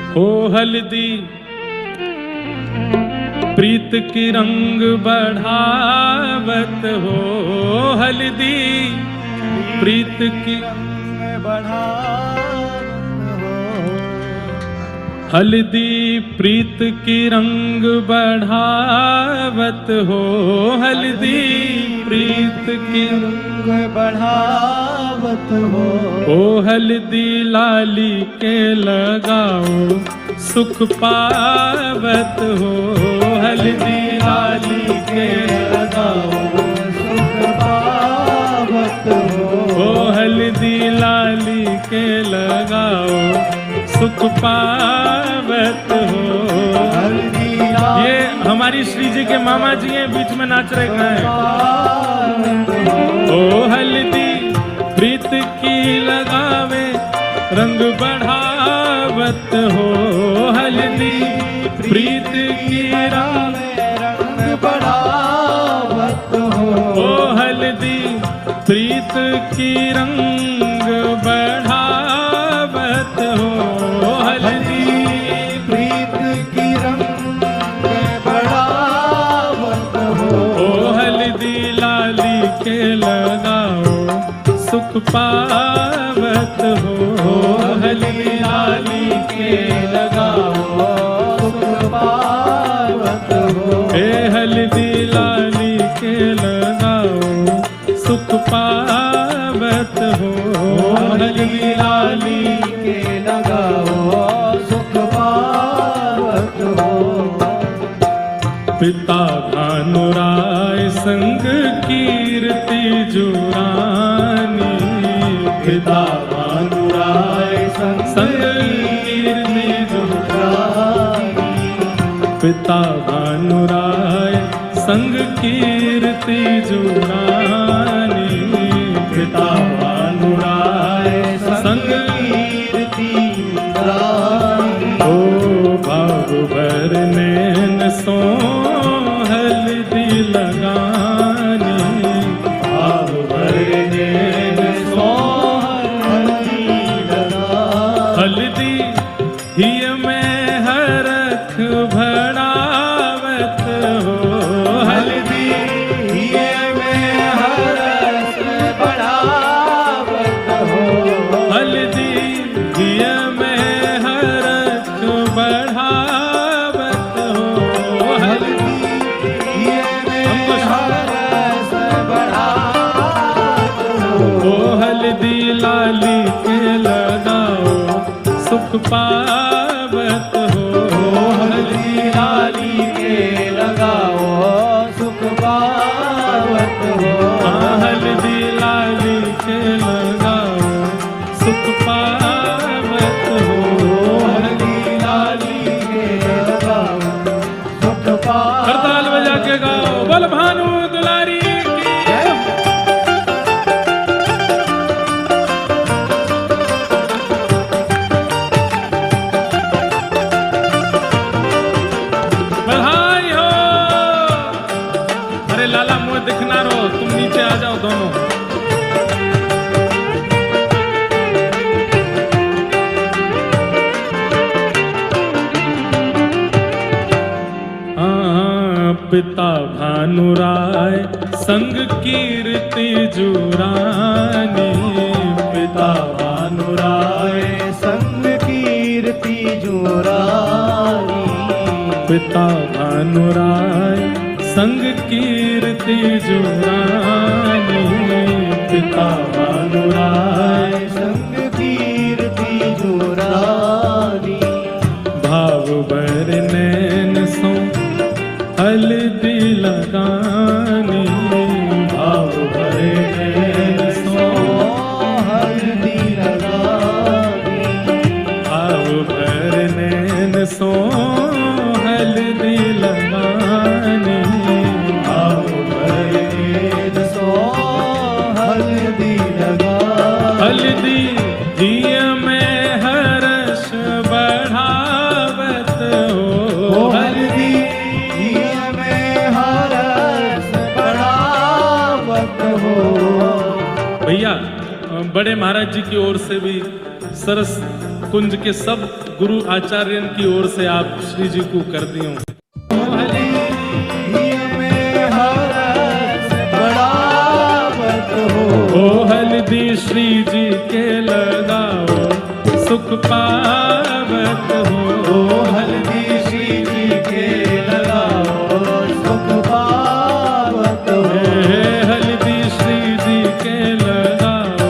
हो हल्दी प्रीत की रंग बढ़ावत हो, हल्दी प्रीत की रंग बढ़ावत हो, हल्दी प्रीत की रंग बढ़ावत हो, हल्दी प्रीत की रंग बढ़ावत हो। ओ हल्दी लाली के लगाओ सुख पावत हो, हल्दी लाली के लगाओ सुख पावत हो। ओ हल्दी लाली के लगाओ सुख पावत हो। ये हमारी श्री जी के मामा जी हैं, बीच में नाच रहे हैं। ओ हल्दी प्रीत की लगावे रंग बढ़ावत हो, हल्दी प्रीत की रंग बढ़ावत हो। ओ हल्दी प्रीत की रंग बढ़ावत हो, हल्दी प्रीत की रंग बढ़ावत हो। ओ हल्दी लाली के लगाओ सुख पावत हो, हल्दी लाली के लगाओ सुख पावत हो। ए हल्दी लाली के लगाओ सुख पावत हो, हल्दी लाली के लगाओ सुख पावत हो। पिता भानुराय संग कीर्ति जुरानी, पिता भानुराय संग कीर्ति जुरानी, पिता भानुराय संग कीर्ति जुरानी, पिता भानुराय संग कीर्ति जुरानी। ओ भाव भर नैन सो हल्दी लगानी, भाव भर नैन सो हल्दी लगानी। हल्दी हिय में हरख भड़ावत हो, हल्दी हिय में हरख बढ़ावत हो, हल्दी हिय में हरख बढ़ावत हो, हल्दी हिय में हरख बढ़ावत हो। ओ हल्दी लाली के लगाओ सुख पावत हो, हल्दी लाली के लगाओ सुख पावत हो। हल्दी लाली के लगाओ सुख पावत हो, हल्दी लाली के लगाओ सुख पावत। हड़ताल बजा के गाओ बोल भानु दुलारी की। बधाई हो। अरे लाला मुझे दिखना रहो, तुम नीचे आ जाओ दोनों। पिता भानुराय संग कीर्ति जुरानी, पिता भानुराय संग कीर्ति जुरानी, पिता भानुराय संग कीर्ति जुरानी, पिता भानुराय संग कीर्ति जुरानी। भाव भर नैन सो हल्दी लगानी, भाव भर नैन सो हल्दी लगानी, भाव भर नैन सो हल्दी लगानी, भाव भर नैन सो हल्दी लगानी। हल्दी जिय में हर्ष बढ़ावत हो, हल्दी भैया बड़े महाराज जी की ओर से भी सरस कुंज के सब गुरु आचार्यन की ओर से आप श्री जी को कर दियो। ओ हल्दी श्री जी के लगाओ सुख पावत हो। ओ हल्दी श्री जी के लगाओ सुख पावत हो। हल्दी श्री जी के लगाओ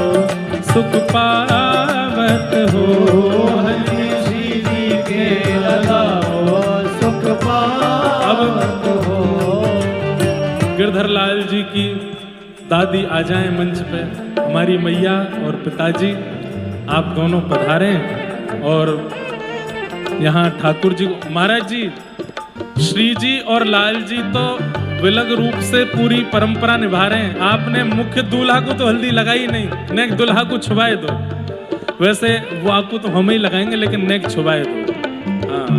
सुख पावत हो। हल्दी श्री जी के लगाओ सुख पावत हो। गिरधर लाल जी की दादी आ जाएं मंच पे, हमारी मैया और पिताजी आप दोनों पधारें। और यहाँ ठाकुर जी महाराज जी, श्री जी और लाल जी तो विलग रूप से पूरी परंपरा निभा रहे हैं। आपने मुख्य दूल्हा को तो हल्दी लगाई नहीं, नेक दुल्हा को छुबाए दो। वैसे वो आपको तो हम ही लगाएंगे, लेकिन नेक छुबाए दो। हाँ,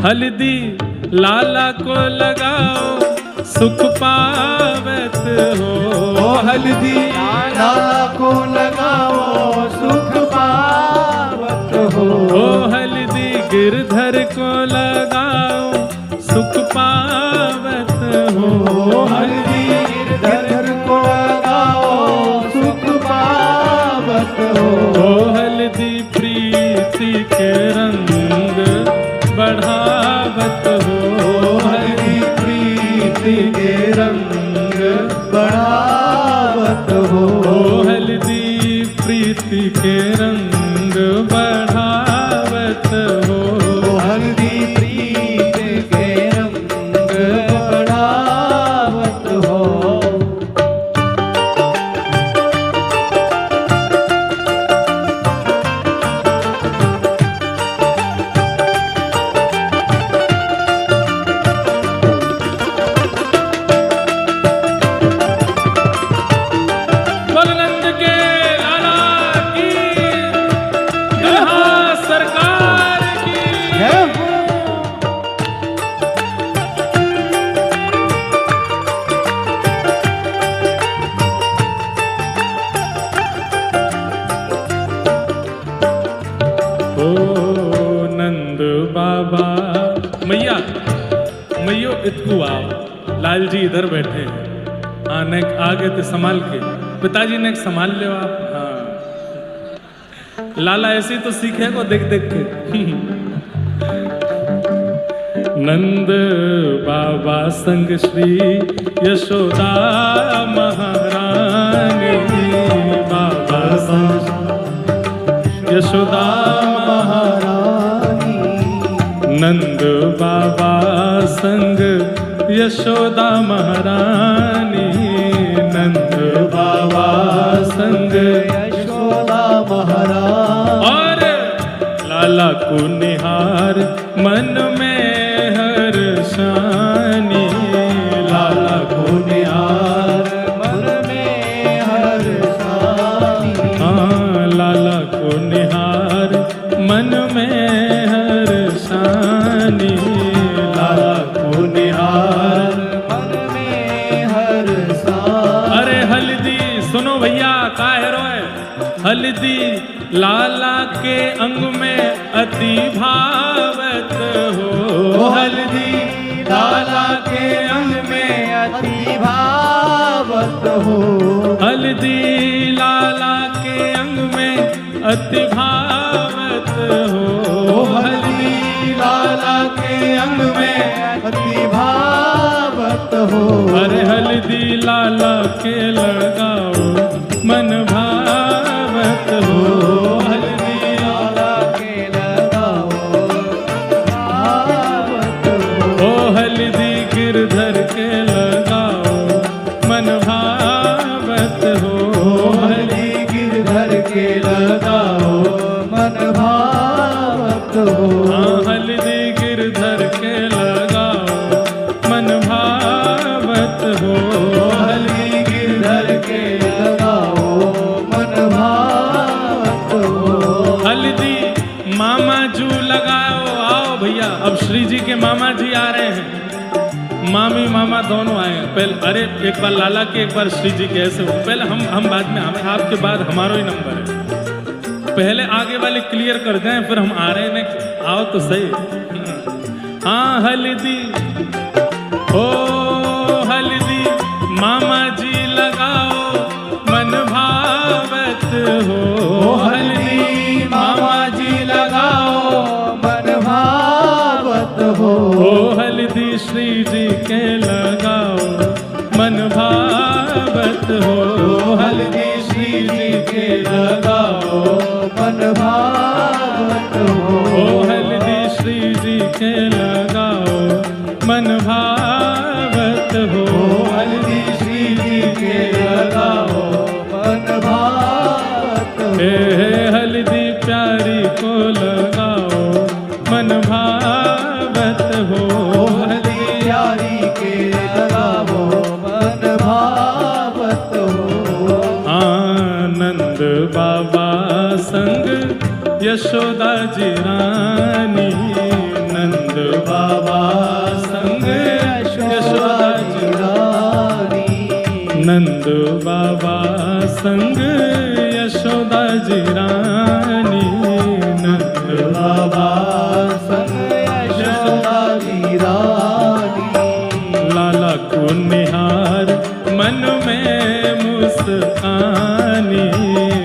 हल्दी लाला को लगाओ सुख पावत हो। ओ हल्दी लाला को लगाओ सुख पावत हो। ओ हल्दी गिरधर को लगाओ सुख पावत हो। ओ हल्दी गिरधर को लगाओ सुख पावत हो। ओ हल्दी प्रीति के रंग बढ़ावत हो। हल्दी प्रीति के रंग बढ़ावत हो। ओ हल्दी प्रीति के रंग बढ़ावत हो। हल्दी प्रीति के रंग बढ़ावत हो। इतकू आओ, लाल जी इधर बैठे हैं। हाँ, नेक आगे थे संभाल के, पिताजी नेक संभाल लो आप। हाँ, लाला ऐसे तो सीखे को देख देख के। नंद बाबा संग श्री यशोदा महारानी। बाबा संग यशोदा महारानी। नंद बाबा संग यशोदा महारानी। नंद बाबा संग यशोदा महारानी। और लाला को निहार मन में हर्षानी। लाला को निहार मन में हर्षानी। हाँ, लाला को निहार मन में हर्षानी। लाला को निहार मन में हर्षानी। अरे हल्दी सुनो भैया, का है रोए? हल्दी लाला के अंग में अति भावत हो। हल्दी लाला के अंग में अति भावत हो। हल्दी लाला के अंग में अति भावत हो। हल्दी लाला के अंग में अति भावत हो। अरे हल्दी लाला के लगाओ मन भावत हो। हल्दी लाला के लगाओ भावत हो। ओ हल्दी गिरधर के लगाओ मन भावत हो। हल्दी गिरधर के लगाओ मन भावत हो। हाँ, हल्दी गिरधर के लगाओ मन भावत हो। हल्दी गिरधर के लगाओ मन भावत हो। हल्दी मामा जू लगाओ। आओ भैया, अब श्री जी के मामा जी आ रहे हैं। मामी मामा दोनों आए हैं। पहले अरे एक बार लाला के, एक बार श्री जी के, ऐसे हो। पहले हम बाद में, हमें आपके बाद हमारा ही नंबर है। पहले आगे वाले क्लियर कर दें, फिर हम आ रहे हैं नेक्स्ट। आओ तो सही। हाँ हल्दी ओ हल्दी मामा जी लगाओ मन भावत हो। हल्दी मामा जी लगाओ मन भावत हो। ओ हल्दी श्री जी के लगाओ मन भावत हो। हल्दी श्री जी के लगाओ मन भावत हो। ओ हल्दी श्री जी के लगाओ मन भावत हो। हल्दी श्री जी के लगाओ मन भावत हो। हे हल्दी प्यारी को लगाओ मन भावत हो। हल्दी प्यारी के लगाओ मन भावत हो। आनंद बाबा संग यशोदा जी रानी। नंद बाबा संग यशोदा जी रानी। नंद बाबा संग यशोदा जी रानी।